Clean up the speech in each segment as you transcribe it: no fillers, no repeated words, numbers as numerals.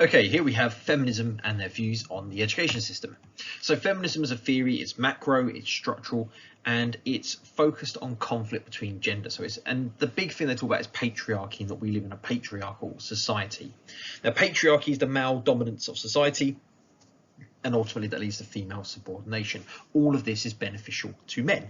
Okay, here we have feminism and their views on the education system. So feminism as a theory, it's macro, it's structural, and it's focused on conflict between gender. And the big thing they talk about is patriarchy, and that we live in a patriarchal society. Now, patriarchy is the male dominance of society, and ultimately that leads to female subordination. All of this is beneficial to men.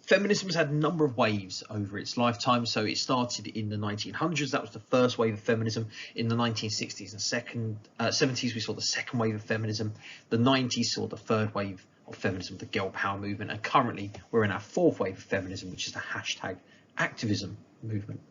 Feminism has had a number of waves over its lifetime. So it started in the 1900s. That was the first wave of feminism. In the 1960s and 70s, we saw the second wave of feminism. The 90s saw the third wave of feminism, the girl power movement. And currently we're in our fourth wave of feminism, which is the hashtag activism movement.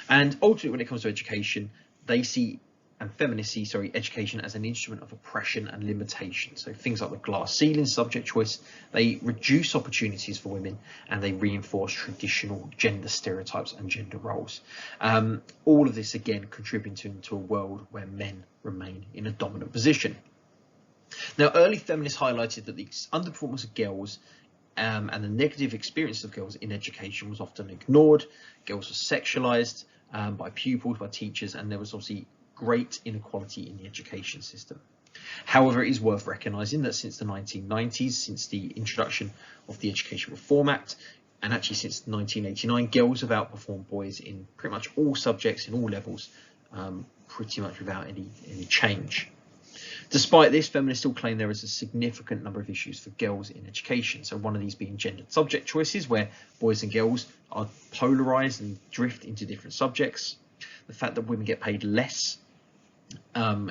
And ultimately, when it comes to education, they see, and feminists see, education as an instrument of oppression and limitation. So things like the glass ceiling, subject choice, they reduce opportunities for women and they reinforce traditional gender stereotypes and gender roles. All of this, again, contributing to a world where men remain in a dominant position. Now, early feminists highlighted that the underperformance of girls and the negative experience of girls in education was often ignored. Girls were sexualized by pupils, by teachers, and there was obviously great inequality in the education system. However, it is worth recognising that since the 1990s, since the introduction of the Education Reform Act, and actually since 1989, girls have outperformed boys in pretty much all subjects, in all levels, pretty much without any change. Despite this, feminists still claim there is a significant number of issues for girls in education. So one of these being gendered subject choices, where boys and girls are polarised and drift into different subjects. The fact that women get paid less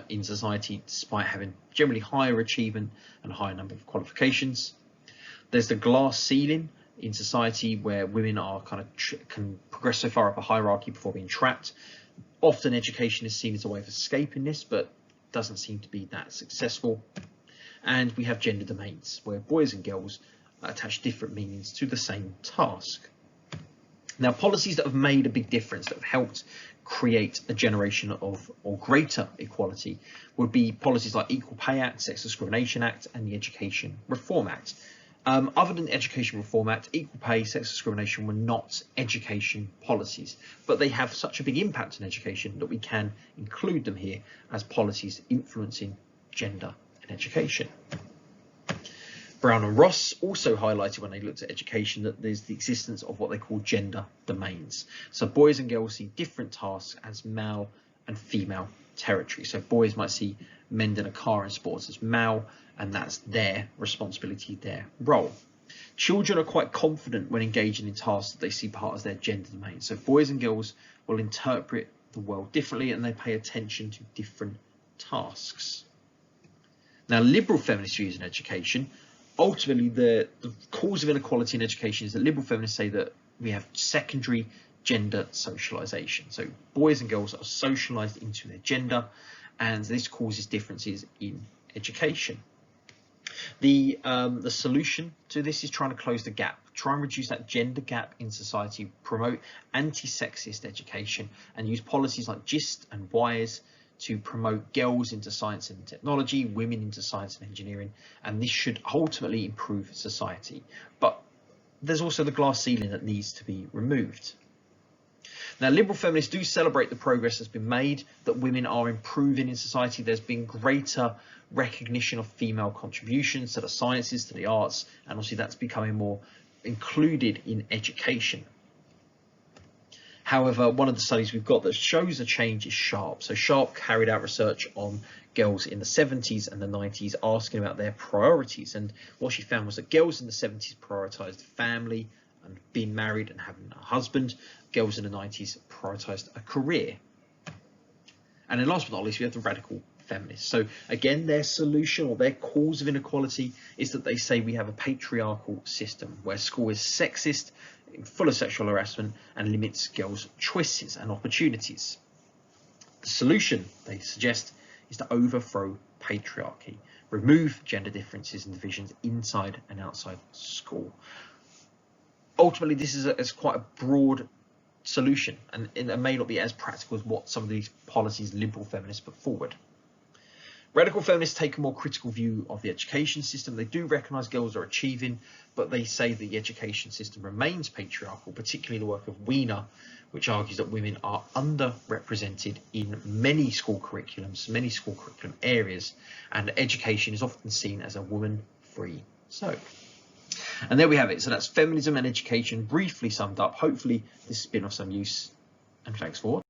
in society despite having generally higher achievement and a higher number of qualifications. There's the glass ceiling in society, where women are can progress so far up a hierarchy before being trapped. Often education is seen as a way of escaping this, but doesn't seem to be that successful. And we have gender domains, where boys and girls attach different meanings to the same task. Now, policies that have made a big difference, that have helped create a generation of or greater equality, would be policies like Equal Pay Act, Sex Discrimination Act, and the Education Reform Act. Other than the Education Reform Act, equal pay, sex discrimination were not education policies, but they have such a big impact on education that we can include them here as policies influencing gender and education. Brown and Ross also highlighted, when they looked at education, that there's the existence of what they call gender domains. So boys and girls see different tasks as male and female territory. So boys might see mending a car in sports as male, and that's their responsibility, their role. Children are quite confident when engaging in tasks that they see part as their gender domain. So boys and girls will interpret the world differently, and they pay attention to different tasks. Now, liberal feminist views in education, ultimately the cause of inequality in education is that liberal feminists say that we have secondary gender socialization. So boys and girls are socialized into their gender, and this causes differences in education. The solution to this is trying to close the gap, try and reduce that gender gap in society, promote anti-sexist education, and use policies like GIST and WISE to promote girls into science and technology, women into science and engineering, and this should ultimately improve society. But there's also the glass ceiling that needs to be removed. Now, liberal feminists do celebrate the progress that's been made, that women are improving in society. There's been greater recognition of female contributions to the sciences, to the arts, and obviously that's becoming more included in education. However, one of the studies we've got that shows a change is SHARP. So SHARP carried out research on girls in the 70s and the 90s, asking about their priorities. And what she found was that girls in the 70s prioritised family and being married and having a husband. Girls in the 90s prioritised a career. And then last but not least, we have the radical feminists. So again, their solution or their cause of inequality is that they say we have a patriarchal system where school is sexist, full of sexual harassment, and limits girls' choices and opportunities. The solution, they suggest, is to overthrow patriarchy, remove gender differences and divisions inside and outside school. Ultimately, this is quite a broad solution, and it may not be as practical as what some of these policies liberal feminists put forward. Radical feminists take a more critical view of the education system. They do recognise girls are achieving, but they say the education system remains patriarchal, particularly the work of Wiener, which argues that women are underrepresented in many school curriculum areas, and education is often seen as a woman-free zone. And there we have it. So that's feminism and education briefly summed up. Hopefully this has been of some use, and thanks for watching.